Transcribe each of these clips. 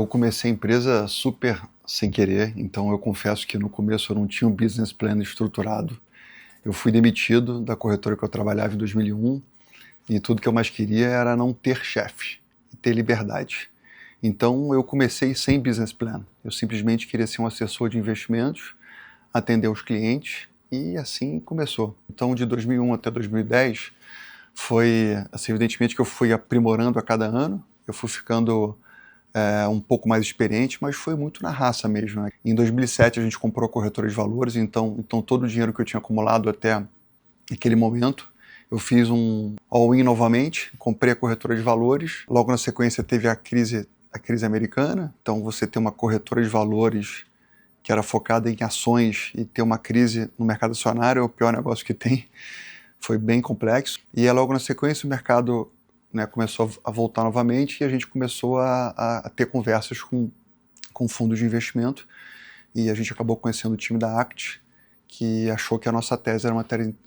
comecei a empresa super sem querer, então eu confesso que no começo eu não tinha um business plan estruturado. Eu fui demitido da corretora que eu trabalhava em 2001 e tudo que eu mais queria era não ter chefe e ter liberdade. Então eu comecei sem business plan. Eu simplesmente queria ser um assessor de investimentos, atender os clientes e assim começou. Então de 2001 até 2010 foi, assim, evidentemente que eu fui aprimorando a cada ano, eu fui ficando um pouco mais experiente, mas foi muito na raça mesmo, né? Em 2007 a gente comprou a corretora de valores, então todo o dinheiro que eu tinha acumulado até aquele momento, eu fiz um all-in novamente, comprei a corretora de valores, logo na sequência teve a crise americana, então você ter uma corretora de valores que era focada em ações e ter uma crise no mercado acionário é o pior negócio que tem, foi bem complexo. E logo na sequência o mercado, né, começou a voltar novamente e a gente começou a ter conversas com fundos de investimento e a gente acabou conhecendo o time da ACT, que achou que a nossa tese era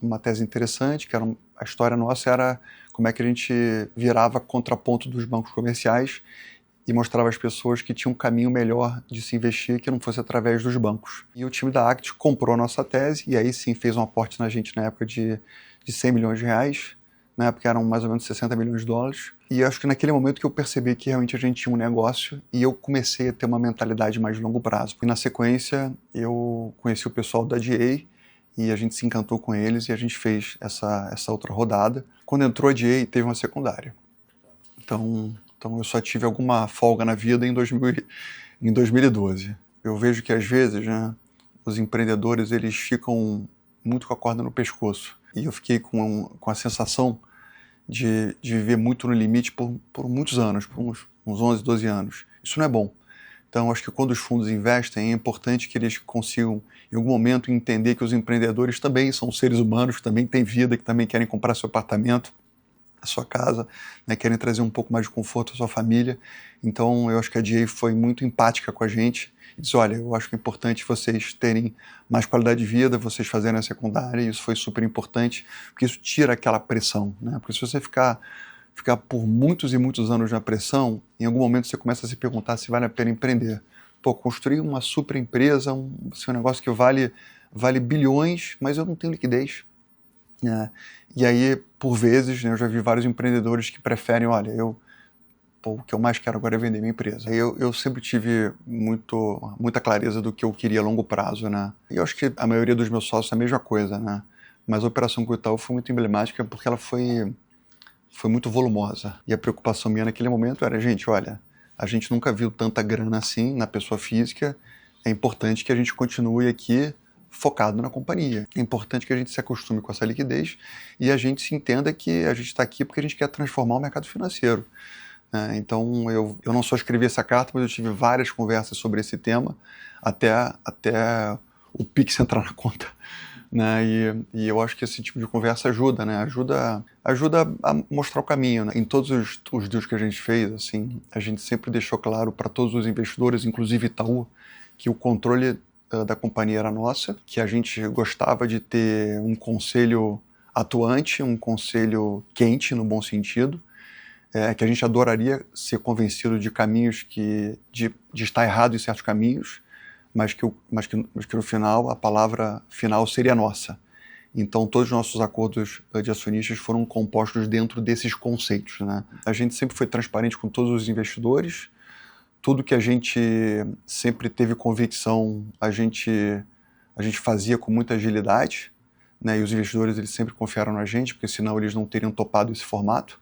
uma tese interessante, que a história nossa era como é que a gente virava contraponto dos bancos comerciais e mostrava às pessoas que tinha um caminho melhor de se investir que não fosse através dos bancos. E o time da ACT comprou a nossa tese e aí sim fez um aporte na gente na época de 100 milhões de reais, na época eram mais ou menos 60 milhões de dólares. E acho que naquele momento que eu percebi que realmente a gente tinha um negócio e eu comecei a ter uma mentalidade mais de longo prazo. E na sequência eu conheci o pessoal da DA e a gente se encantou com eles e a gente fez essa outra rodada. Quando entrou a DA, teve uma secundária. Então eu só tive alguma folga na vida em 2012. Eu vejo que às vezes, né, os empreendedores eles ficam muito com a corda no pescoço. E eu fiquei com a sensação de viver muito no limite por muitos anos, por uns 11, 12 anos. Isso não é bom. Então, acho que quando os fundos investem, é importante que eles consigam, em algum momento, entender que os empreendedores também são seres humanos, que também têm vida, que também querem comprar seu apartamento, a sua casa, né, querem trazer um pouco mais de conforto à sua família. Então, eu acho que a DA foi muito empática com a gente e disse, olha, eu acho que é importante vocês terem mais qualidade de vida, vocês fazerem a secundária, e isso foi super importante, porque isso tira aquela pressão, né? Porque se você ficar por muitos e muitos anos na pressão, em algum momento você começa a se perguntar se vale a pena empreender. Pô, construir uma super empresa, um negócio que vale bilhões, mas eu não tenho liquidez. E aí, por vezes, né, eu já vi vários empreendedores que preferem, olha, o que eu mais quero agora é vender minha empresa. Eu sempre tive muita clareza do que eu queria a longo prazo, né? E eu acho que a maioria dos meus sócios é a mesma coisa, né? Mas a Operação Coitaú foi muito emblemática porque ela foi muito volumosa. E a preocupação minha naquele momento era, gente, olha, a gente nunca viu tanta grana assim na pessoa física, é importante que a gente continue aqui focado na companhia. É importante que a gente se acostume com essa liquidez e a gente se entenda que a gente está aqui porque a gente quer transformar o mercado financeiro. Então, eu não só escrevi essa carta, mas eu tive várias conversas sobre esse tema até o Pix entrar na conta. Né? E eu acho que esse tipo de conversa ajuda, né? Ajuda a mostrar o caminho, né? Em todos os deals que a gente fez, assim, a gente sempre deixou claro para todos os investidores, inclusive Itaú, que o controle da companhia era nossa, que a gente gostava de ter um conselho atuante, um conselho quente, no bom sentido, que a gente adoraria ser convencido de caminhos de estar errado em certos caminhos, mas que no final a palavra final seria nossa. Então todos os nossos acordos de acionistas foram compostos dentro desses conceitos, né? A gente sempre foi transparente com todos os investidores, tudo que a gente sempre teve convicção, a gente fazia com muita agilidade, né? E os investidores eles sempre confiaram na gente, porque senão eles não teriam topado esse formato.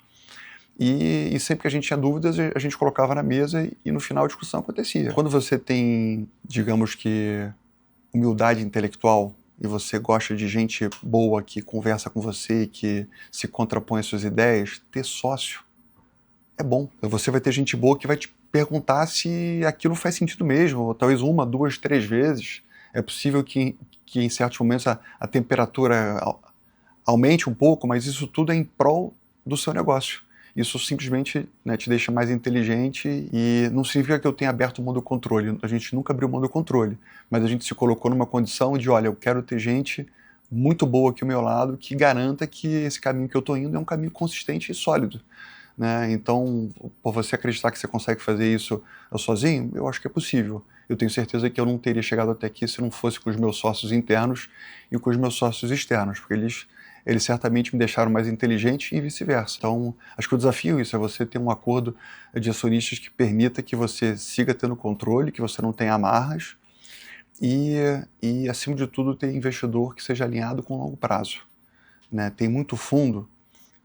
E sempre que a gente tinha dúvidas, a gente colocava na mesa e no final a discussão acontecia. Quando você tem, digamos que, humildade intelectual e você gosta de gente boa que conversa com você e que se contrapõe às suas ideias, ter sócio é bom. Você vai ter gente boa que vai te perguntar se aquilo faz sentido mesmo, ou talvez uma, duas, três vezes. É possível que em certos momentos a temperatura aumente um pouco, mas isso tudo é em prol do seu negócio. Isso simplesmente, né, te deixa mais inteligente e não significa que eu tenha aberto o modo controle. A gente nunca abriu o modo controle, mas a gente se colocou numa condição de, olha, eu quero ter gente muito boa aqui ao meu lado que garanta que esse caminho que eu estou indo é um caminho consistente e sólido. né? Então, por você acreditar que você consegue fazer isso sozinho, eu acho que é possível. Eu tenho certeza que eu não teria chegado até aqui se não fosse com os meus sócios internos e com os meus sócios externos, porque eles certamente me deixaram mais inteligente e vice-versa. Então, acho que o desafio é isso, é você ter um acordo de acionistas que permita que você siga tendo controle, que você não tenha amarras e acima de tudo, ter investidor que seja alinhado com o longo prazo, né? Tem muito fundo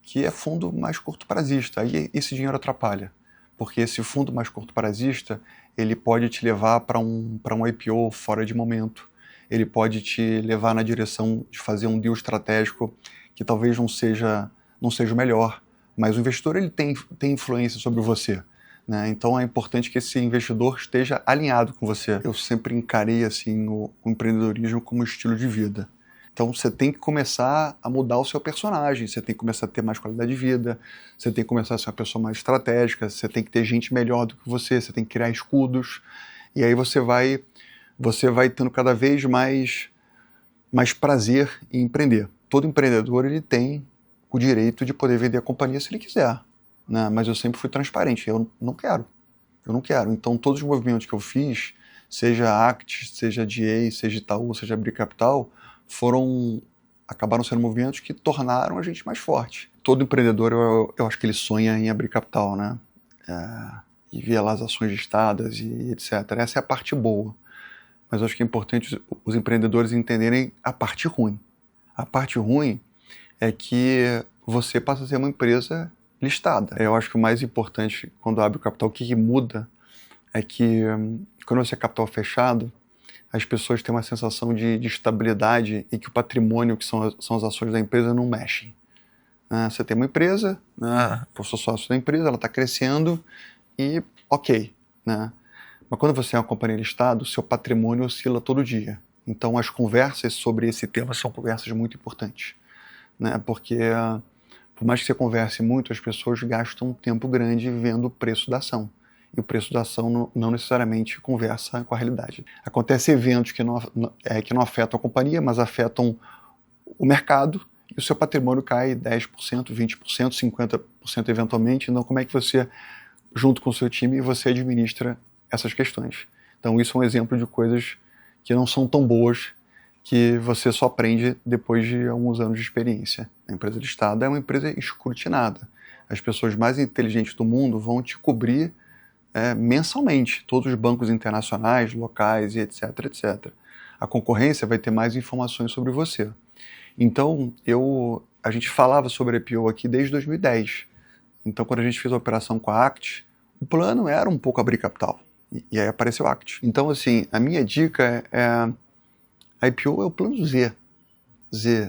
que é fundo mais curto prazista, aí esse dinheiro atrapalha, porque esse fundo mais curto prazista, ele pode te levar para um IPO fora de momento, ele pode te levar na direção de fazer um deal estratégico que talvez não seja o melhor, mas o investidor ele tem influência sobre você, né? Então é importante que esse investidor esteja alinhado com você. Eu sempre encarei assim o empreendedorismo como estilo de vida. Então você tem que começar a mudar o seu personagem, você tem que começar a ter mais qualidade de vida, você tem que começar a ser uma pessoa mais estratégica, você tem que ter gente melhor do que você tem que criar escudos, e aí você vai tendo cada vez mais prazer em empreender. Todo empreendedor ele tem o direito de poder vender a companhia se ele quiser, né? Mas eu sempre fui transparente, eu não quero. Então todos os movimentos que eu fiz, seja Act, seja DA, seja Itaú, seja Abrir Capital, acabaram sendo movimentos que tornaram a gente mais forte. Todo empreendedor, eu acho que ele sonha em abrir capital, né? E ver lá as ações listadas e etc. Essa é a parte boa. Mas eu acho que é importante os empreendedores entenderem a parte ruim. A parte ruim é que você passa a ser uma empresa listada. Eu acho que o mais importante quando abre o capital, o que muda, é que quando você é capital fechado, as pessoas têm uma sensação de estabilidade e que o patrimônio, que são as ações da empresa, não mexem. Você tem uma empresa, eu sou sócio da empresa, ela está crescendo e ok, né? Mas quando você é uma companhia listada, o seu patrimônio oscila todo dia. Então as conversas sobre esse tema são conversas muito importantes, né? Porque por mais que você converse muito, as pessoas gastam um tempo grande vendo o preço da ação. E o preço da ação não necessariamente conversa com a realidade. Acontecem eventos que não afetam a companhia, mas afetam o mercado, e o seu patrimônio cai 10%, 20%, 50% eventualmente. Então, como é que você, junto com o seu time, você administra essas questões? Então, isso é um exemplo de coisas que não são tão boas, que você só aprende depois de alguns anos de experiência. A empresa listada é uma empresa escrutinada. As pessoas mais inteligentes do mundo vão te cobrir mensalmente, todos os bancos internacionais, locais e etc, etc. A concorrência vai ter mais informações sobre você. Então, a gente falava sobre a IPO aqui desde 2010. Então, quando a gente fez a operação com a Act, o plano era um pouco abrir capital. E aí apareceu a Act. Então, assim, a minha dica a IPO é o plano Z.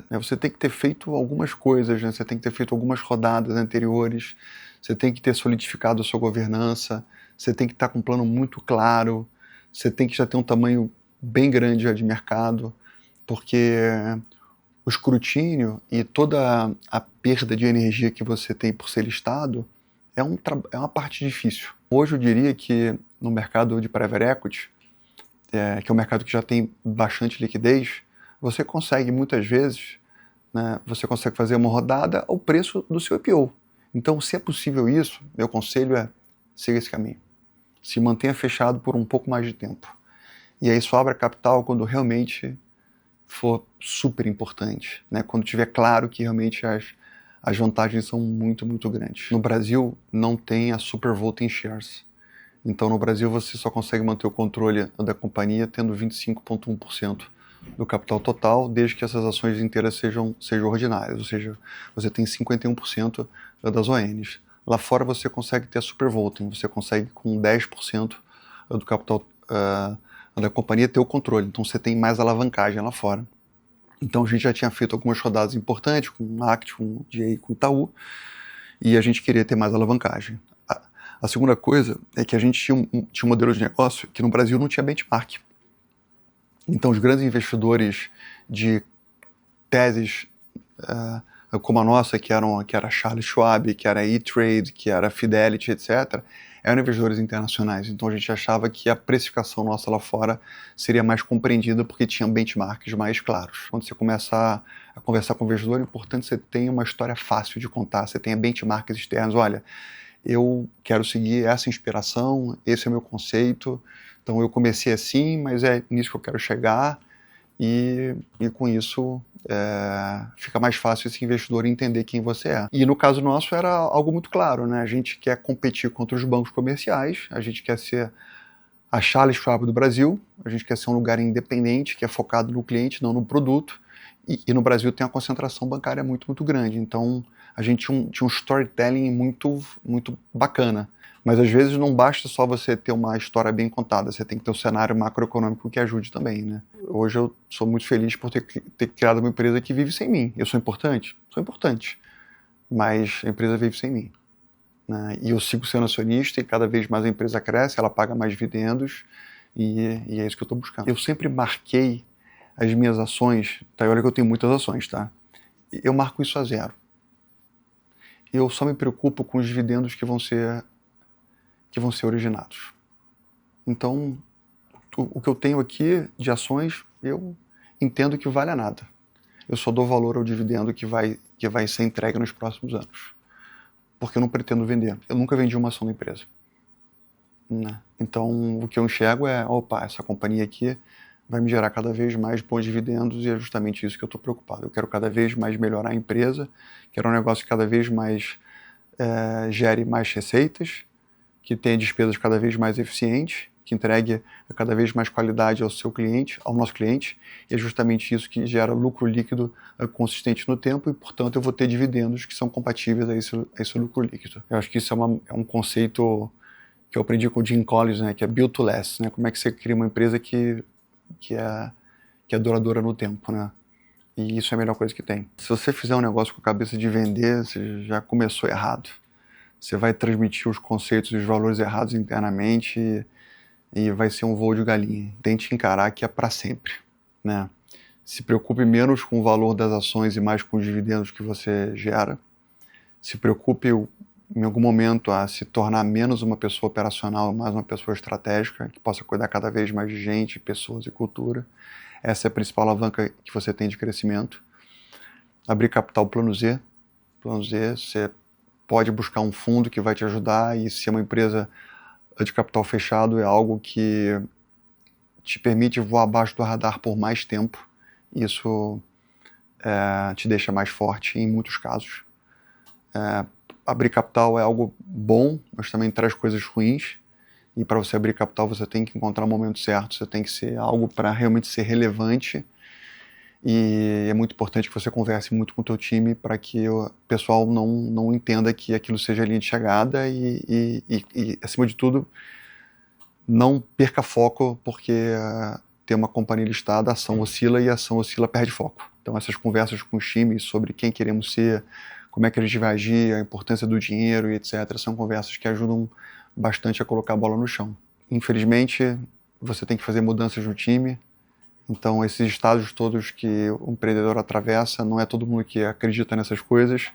Né? Você tem que ter feito algumas coisas, né? Você tem que ter feito algumas rodadas anteriores, você tem que ter solidificado a sua governança, você tem que estar com um plano muito claro, você tem que já ter um tamanho bem grande já de mercado, porque o escrutínio e toda a perda de energia que você tem por ser listado é uma parte difícil. Hoje eu diria que no mercado de private equity, que é um mercado que já tem bastante liquidez, você consegue muitas vezes, né, você consegue fazer uma rodada ao preço do seu IPO. Então, se é possível isso, meu conselho é siga esse caminho. Se mantenha fechado por um pouco mais de tempo. E aí só abra capital quando realmente for super importante, né? Quando tiver claro que realmente as vantagens são muito, muito grandes. No Brasil, não tem a super voting shares. Então, no Brasil, você só consegue manter o controle da companhia tendo 25,1% do capital total, desde que essas ações inteiras sejam ordinárias, ou seja, você tem 51% das ONs. Lá fora você consegue ter a super voting, você consegue com 10% do capital da companhia ter o controle, então você tem mais alavancagem lá fora. Então a gente já tinha feito algumas rodadas importantes com Act, com DA, com Itaú, e a gente queria ter mais alavancagem. A segunda coisa é que a gente tinha um modelo de negócio que no Brasil não tinha benchmark. Então os grandes investidores de teses como a nossa, que era Charles Schwab, que era E-Trade, que era Fidelity, etc., eram investidores internacionais, então a gente achava que a precificação nossa lá fora seria mais compreendida porque tinha benchmarks mais claros. Quando você começa a conversar com o investidor, é importante que você tenha uma história fácil de contar, você tenha benchmarks externos. Olha, eu quero seguir essa inspiração, esse é o meu conceito, então eu comecei assim, mas é nisso que eu quero chegar, e com isso fica mais fácil esse investidor entender quem você é. E no caso nosso era algo muito claro, né? A gente quer competir contra os bancos comerciais, a gente quer ser a Charles Schwab do Brasil, a gente quer ser um lugar independente, que é focado no cliente, não no produto, e no Brasil tem uma concentração bancária muito, muito grande, então a gente tinha um storytelling muito, muito bacana. Mas às vezes não basta só você ter uma história bem contada, você tem que ter um cenário macroeconômico que ajude também, né? Hoje eu sou muito feliz por ter criado uma empresa que vive sem mim. Eu sou importante? Sou importante, mas a empresa vive sem mim, né? E eu sigo sendo acionista e cada vez mais a empresa cresce, ela paga mais dividendos e é isso que eu estou buscando. Eu sempre marquei as minhas ações, tá? Olha que eu tenho muitas ações, tá? Eu marco isso a 0. Eu só me preocupo com os dividendos que vão ser originados. Então, o que eu tenho aqui de ações, eu entendo que vale a nada. Eu só dou valor ao dividendo que vai ser entregue nos próximos anos. Porque eu não pretendo vender. Eu nunca vendi uma ação da empresa, né? Então, o que eu enxergo é, opa, essa companhia aqui vai me gerar cada vez mais bons dividendos e é justamente isso que eu estou preocupado. Eu quero cada vez mais melhorar a empresa, quero um negócio que cada vez mais gere mais receitas, que tenha despesas cada vez mais eficientes, que entregue cada vez mais qualidade ao seu cliente, ao nosso cliente, e é justamente isso que gera lucro líquido consistente no tempo e, portanto, eu vou ter dividendos que são compatíveis a esse lucro líquido. Eu acho que isso é um conceito que eu aprendi com o Jim Collins, né, que é build to last, né, como é que você cria uma empresa que é duradoura no tempo, né? E isso é a melhor coisa que tem. Se você fizer um negócio com a cabeça de vender, você já começou errado. Você vai transmitir os conceitos e os valores errados internamente e vai ser um voo de galinha. Tente encarar que é para sempre, né? Se preocupe menos com o valor das ações e mais com os dividendos que você gera. Se preocupe em algum momento a se tornar menos uma pessoa operacional, mais uma pessoa estratégica, que possa cuidar cada vez mais de gente, pessoas e cultura. Essa é a principal alavanca que você tem de crescimento. Abrir capital plano Z. Plano Z, você pode buscar um fundo que vai te ajudar, e se é uma empresa de capital fechado, é algo que te permite voar abaixo do radar por mais tempo. Isso te deixa mais forte em muitos casos. Abrir capital é algo bom, mas também traz coisas ruins. E para você abrir capital, você tem que encontrar o momento certo, você tem que ser algo para realmente ser relevante. E é muito importante que você converse muito com o teu time para que o pessoal não entenda que aquilo seja a linha de chegada e acima de tudo, não perca foco, porque ter uma companhia listada, a ação oscila e a ação oscila perde foco. Então essas conversas com os times sobre quem queremos ser, como é que a gente vai agir, a importância do dinheiro e etc., são conversas que ajudam bastante a colocar a bola no chão. Infelizmente, você tem que fazer mudanças no time, então esses estágios todos que o empreendedor atravessa, não é todo mundo que acredita nessas coisas,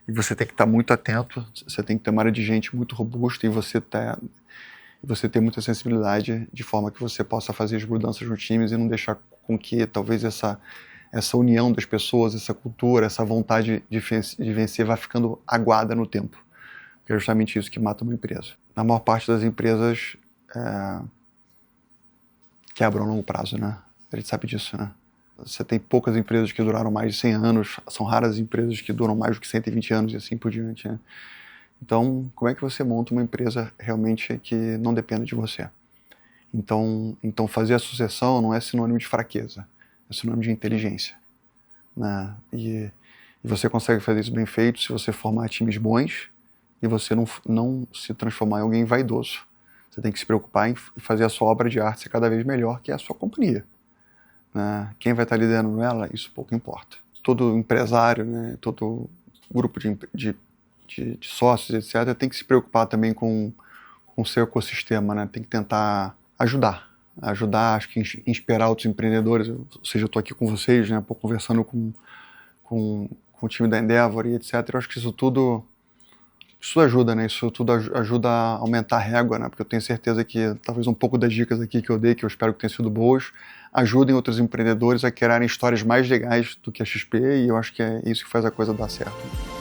e você tem que estar muito atento, você tem que ter uma área de gente muito robusta e você ter muita sensibilidade de forma que você possa fazer as mudanças nos times e não deixar com que talvez essa união das pessoas, essa cultura, essa vontade de vencer vá ficando aguada no tempo. Que é justamente isso que mata uma empresa. Na maior parte das empresas quebram a longo prazo, né? A gente sabe disso, né? Você tem poucas empresas que duraram mais de 100 anos, são raras empresas que duram mais do que 120 anos e assim por diante, né? Então, como é que você monta uma empresa realmente que não dependa de você? Então fazer a sucessão não é sinônimo de fraqueza, é sinônimo de inteligência, né? E você consegue fazer isso bem feito se você formar times bons e você não se transformar em alguém vaidoso. Você tem que se preocupar em fazer a sua obra de arte ser cada vez melhor, que é a sua companhia, né? Quem vai estar liderando ela, isso pouco importa. Todo empresário, né, todo grupo de sócios, etc., tem que se preocupar também com o seu ecossistema, né? Tem que tentar ajudar, acho que inspirar outros empreendedores. Ou seja, eu estou aqui com vocês, né, conversando com o time da Endeavor e etc. Eu acho que isso tudo Isso ajuda, né? Isso tudo ajuda a aumentar a régua, né? Porque eu tenho certeza que talvez um pouco das dicas aqui que eu dei, que eu espero que tenham sido boas, ajudem outros empreendedores a criarem histórias mais legais do que a XP, e eu acho que é isso que faz a coisa dar certo.